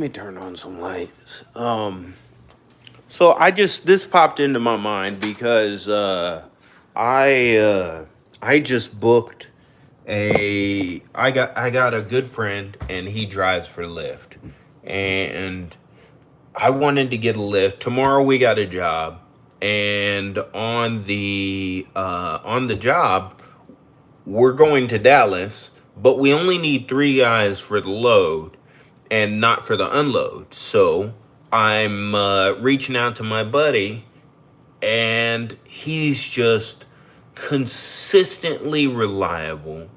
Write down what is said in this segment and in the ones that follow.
Let me turn on some lights. So this popped into my mind because I uh, I just booked I got a good friend and he drives for Lyft, and I wanted to get a lift. Tomorrow we got a job, and on the job we're going to Dallas, but we only need three guys for the load and not for the unload. So I'm reaching out to my buddy, and he's just consistently reliable.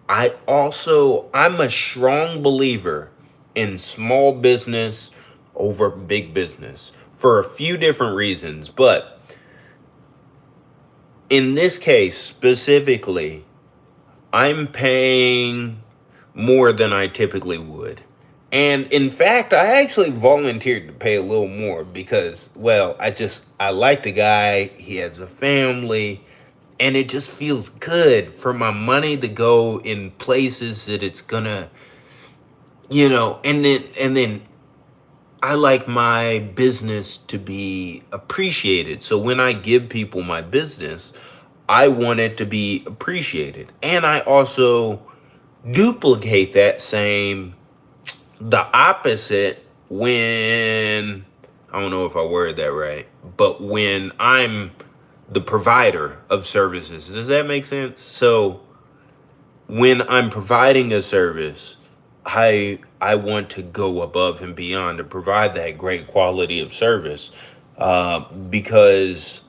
I'm a strong believer in small business over big business for a few different reasons, but in this case specifically, I'm paying more than I typically would. And in fact, I actually volunteered to pay a little more because, well, I like the guy. He has a family, and it just feels good for my money to go in places that it's gonna, and then I like my business to be appreciated. So when I give people my business, I want it to be appreciated. And I also duplicate that same the opposite when I don't know if I worded that right, but when I'm the provider of services. Does that make sense? So when I'm providing a service, I want to go above and beyond to provide that great quality of service, because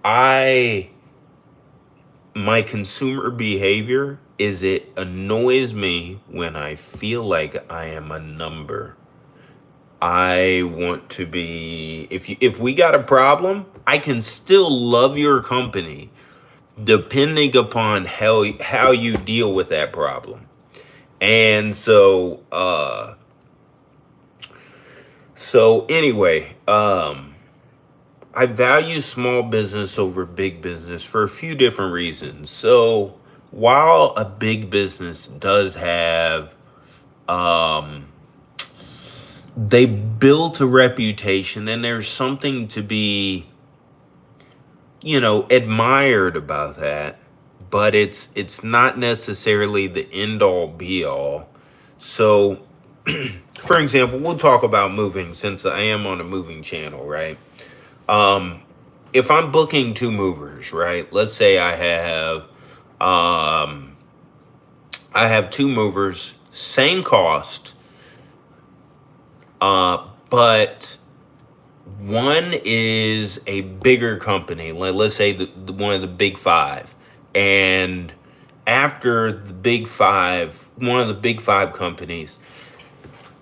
I my consumer behavior is it annoys me when I feel like I am a number. I want to be if we got a problem, I can still love your company depending upon how you deal with that problem. And so anyway, I value small business over big business for a few different reasons. So while a big business does have um they built a reputation, and there's something to be, admired about that, but it's not necessarily the end all be all. So for example, we'll talk about moving since I am on a moving channel, right? um if I'm booking two movers, right, let's say um I have two movers, same cost, but one is a bigger company, let's say one of the big five. And after the big five, one of the big five companies,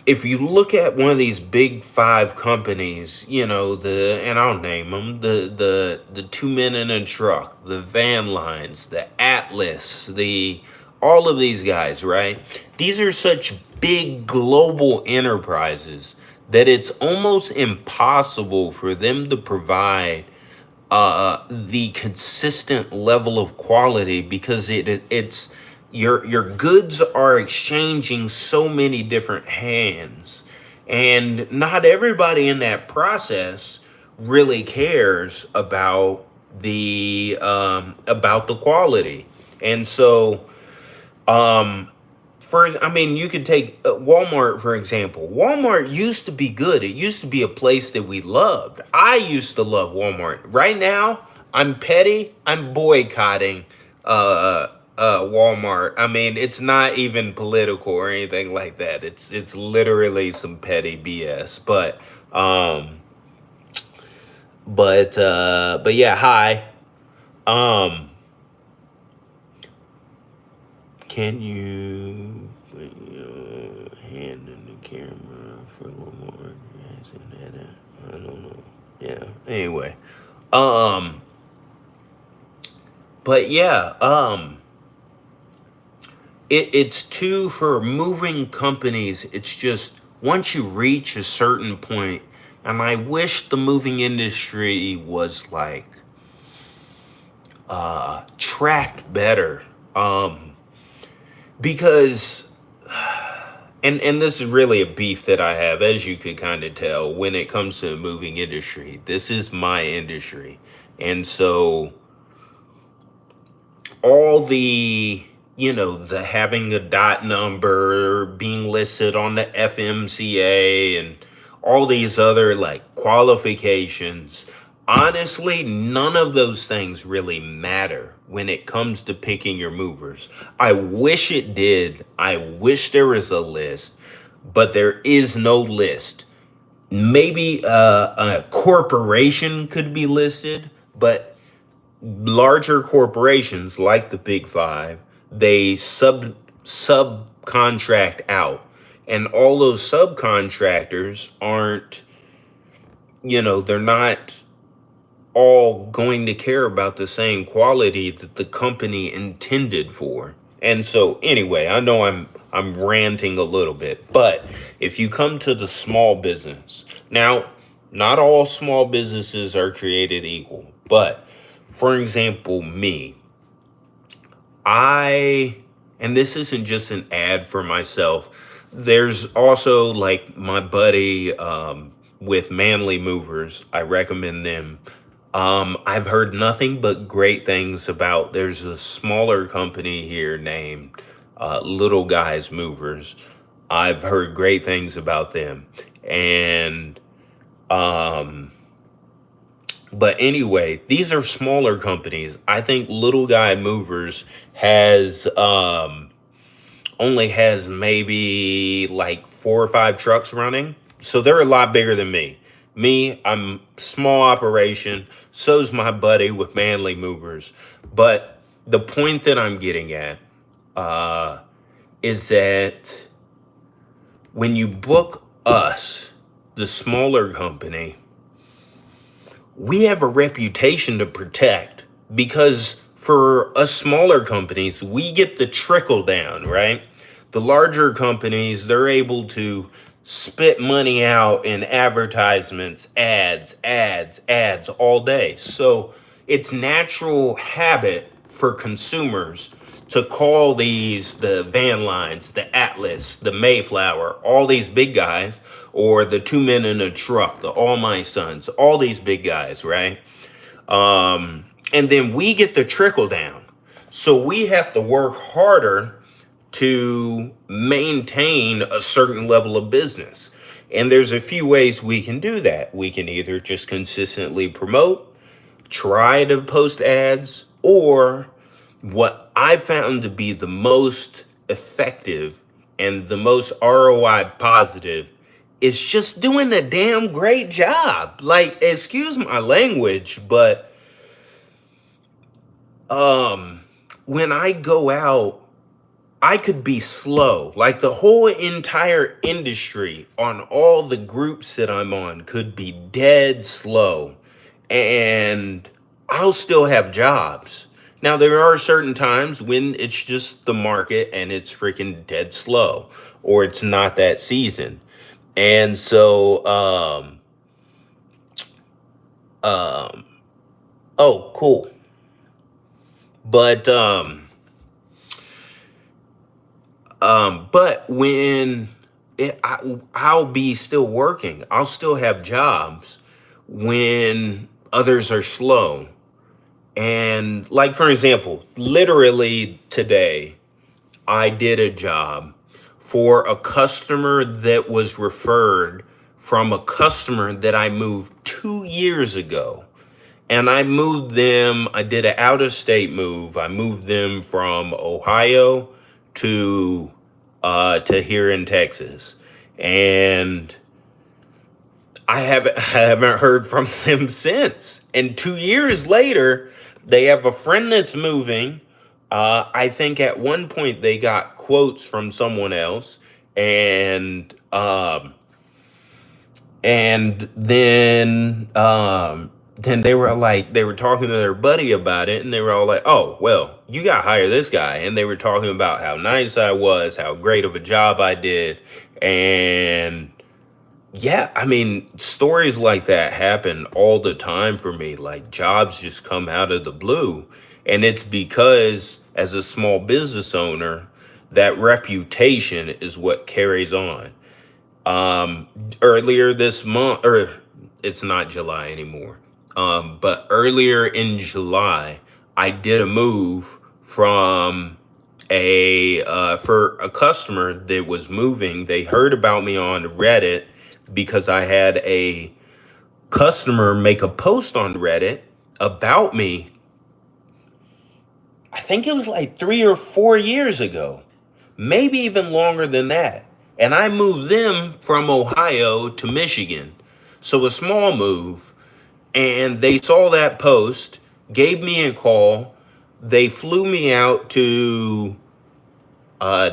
if you look at one of these big five companies, and I'll name them, the two men in a truck, the van lines, the Atlas, the all of these guys, right? These are such big global enterprises that it's almost impossible for them to provide the consistent level of quality, because it's your goods are exchanging so many different hands, and not everybody in that process really cares about the quality. And so um I mean, you could take Walmart, for example. Walmart used to be good. It used to be a place that we loved. I used to love Walmart. Right now, I'm petty. I'm boycotting Walmart. I mean, it's not even political or anything like that. It's literally some petty BS. Um, but yeah, hi. Um, can you put your hand in the camera for a little more? I don't know. Yeah. Anyway, um, but yeah, it's too for moving companies. It's just once you reach a certain point, and I wish the moving industry was like tracked better, because and this is really a beef that I have, as you could kind of tell, when it comes to the moving industry. This is my industry. And so all the, the having a dot number, being listed on the FMCA, and all these other like qualifications, honestly, none of those things really matter when it comes to picking your movers. I wish it did. I wish there was a list, but there is no list. Maybe a corporation could be listed, but larger corporations like the big five, they subcontract out, and all those subcontractors aren't, they're not all going to care about the same quality that the company intended for. And so anyway, I know I'm ranting a little bit, but if you come to the small business, now not all small businesses are created equal, but for example, me, I, and this isn't just an ad for myself. There's also like my buddy with Manly Movers. I recommend them. I've heard nothing but great things about. There's a smaller company here named Little Guys Movers. I've heard great things about them, and but anyway, these are smaller companies. I think Little Guy Movers has only has maybe like 4 or 5 trucks running. So they're a lot bigger than me. Me, I'm small operation. So's my buddy with Manly Movers. But the point that I'm getting at uh, is that when you book us, the smaller company, we have a reputation to protect, because for us smaller companies, we get the trickle down, right? The larger companies, they're able to spit money out in advertisements, ads all day. So it's natural habit for consumers to call these the Van Lines, the Atlas, the Mayflower, all these big guys, or the Two Men in a Truck, the All My Sons, all these big guys, right? And then we get the trickle down. So we have to work harder to maintain a certain level of business. And there's a few ways we can do that. We can either just consistently promote, try to post ads, or what I found to be the most effective and the most ROI positive is just doing a damn great job. Like, excuse my language, but when I go out, I could be slow. Like the whole entire industry on all the groups that I'm on could be dead slow, and I'll still have jobs. Now, there are certain times when it's just the market and it's freaking dead slow, or it's not that season. And so, um, oh, cool. But, but when I'll be still working, I'll still have jobs when others are slow. And like, for example, literally today, I did a job for a customer that was referred from a customer that I moved 2 years ago. And I moved them, I did an out of state move. I moved them from Ohio to here in Texas. And I haven't heard from them since. And 2 years later, they have a friend that's moving. I think at one point they got quotes from someone else, and then they were talking to their buddy about it, and they were all like, "Oh, well, you got to hire this guy." And they were talking about how nice I was, how great of a job I did, and yeah, I mean, stories like that happen all the time for me. Like jobs just come out of the blue. And it's because as a small business owner, that reputation is what carries on. Earlier this month, or it's not July anymore, but earlier in July, I did a move from for a customer that was moving. They heard about me on Reddit because I had a customer make a post on Reddit about me. I think it was like 3 or 4 years ago, maybe even longer than that. And I moved them from Ohio to Michigan. So a small move. And they saw that post, gave me a call. They flew me out to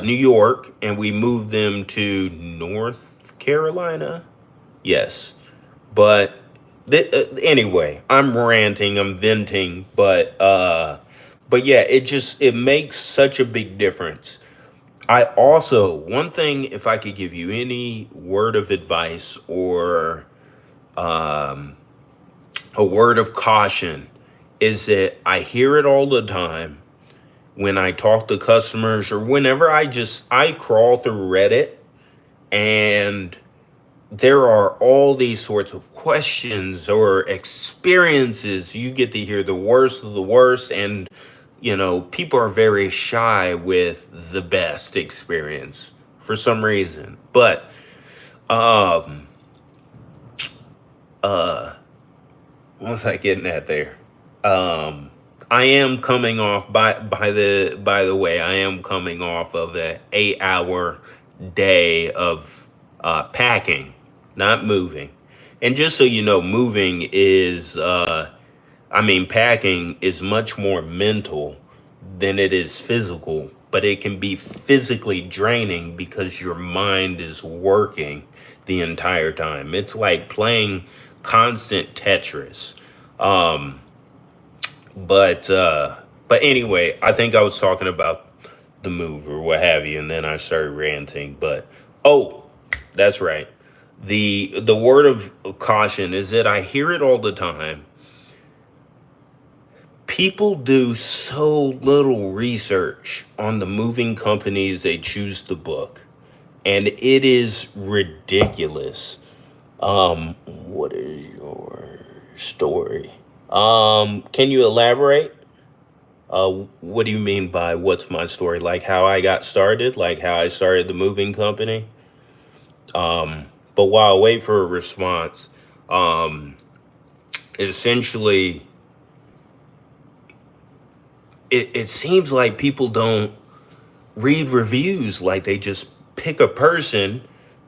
New York, and we moved them to North Carolina. Yes. But anyway, I'm ranting, I'm venting, but yeah, it makes such a big difference. I also, one thing, if I could give you any word of advice or um, a word of caution, is that I hear it all the time when I talk to customers or whenever I crawl through Reddit, and there are all these sorts of questions or experiences. You get to hear the worst of the worst, and people are very shy with the best experience for some reason. But um uh what was I getting at there? I am coming off by the way, I am coming off of an 8 hour day of packing, not moving. And just so you know, moving is packing is much more mental than it is physical, but it can be physically draining because your mind is working the entire time. It's like playing constant Tetris. Um, but anyway, I think I was talking about the move or what have you, and then I started ranting. But oh, that's right. The word of caution is that I hear it all the time. People do so little research on the moving companies they choose to book, and it is ridiculous. What is your story? Can you elaborate? What do you mean by what's my story? Like how I got started, like how I started the moving company? But while I wait for a response, um, essentially, it seems like people don't read reviews, like they just pick a person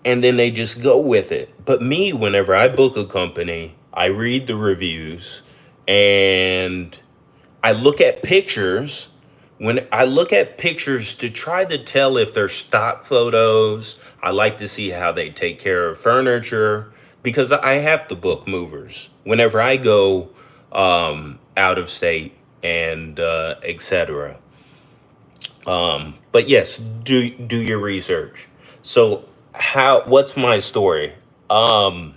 and then they just go with it. But me, whenever I book a company, I read the reviews and I look at pictures. When I look at pictures to try to tell if they're stock photos, I like to see how they take care of furniture because I have to book movers whenever I go out of state and etc. But yes, do your research. So what's my story? Um,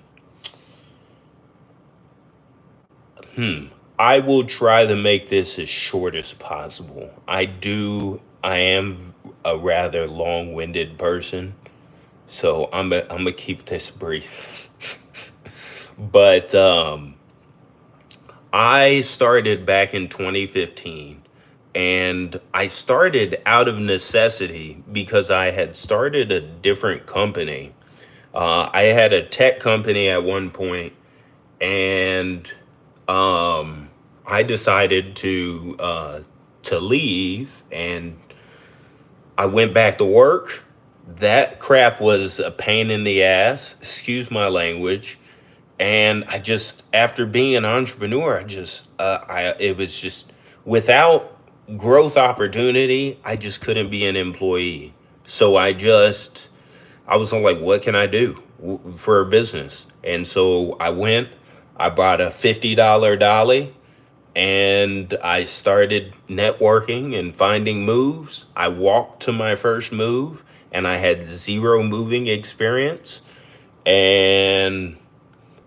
I will try to make this as short as possible. I am a rather long-winded person, so I'm gonna keep this brief. But I started back in 2015, and I started out of necessity because I had started a different company. I had a tech company at one point, and I decided to leave, and I went back to work. That crap was a pain in the ass. Excuse my language. And I just, after being an entrepreneur, I it was just without growth opportunity. I just couldn't be an employee. So I was like, what can I do for a business? And so I bought a $50 dolly, and I started networking and finding moves. I walked to my first move, and I had zero moving experience. And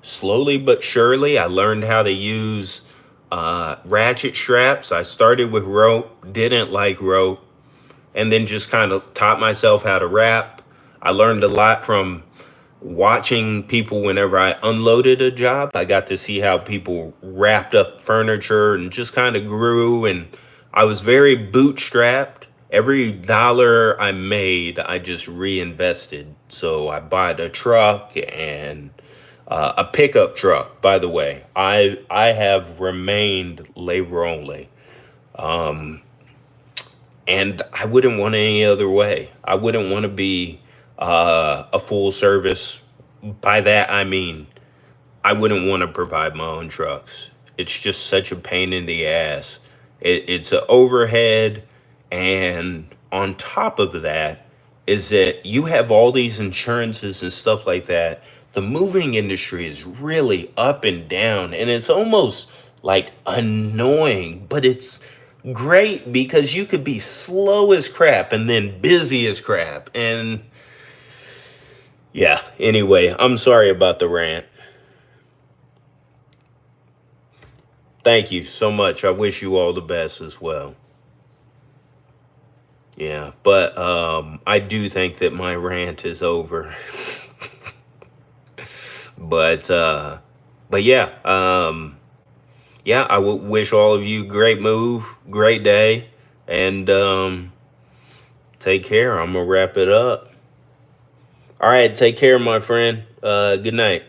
slowly but surely, I learned how to use ratchet straps. I started with rope, didn't like rope. and then just kind of taught myself how to rap. I learned a lot from watching people whenever I unloaded a job. I got to see how people wrapped up furniture and just kind of grew. And I was very bootstrapped. Every dollar I made, I just reinvested. So I bought a truck and a pickup truck. By the way, I have remained labor only, and I wouldn't want it any other way. I wouldn't want to be a full service. By that I mean I wouldn't want to provide my own trucks. It's just such a pain in the ass. It's an overhead, and on top of that, is that you have all these insurances and stuff like that. The moving industry is really up and down, and it's almost like annoying, but it's great because you could be slow as crap and then busy as crap. And yeah, anyway, I'm sorry about the rant. Thank you so much. I wish you all the best as well. Yeah, but I do think that my rant is over. but uh but yeah, yeah, I would wish all of you great move, great day, and take care. I'm gonna wrap it up. All right, take care, my friend. Good night.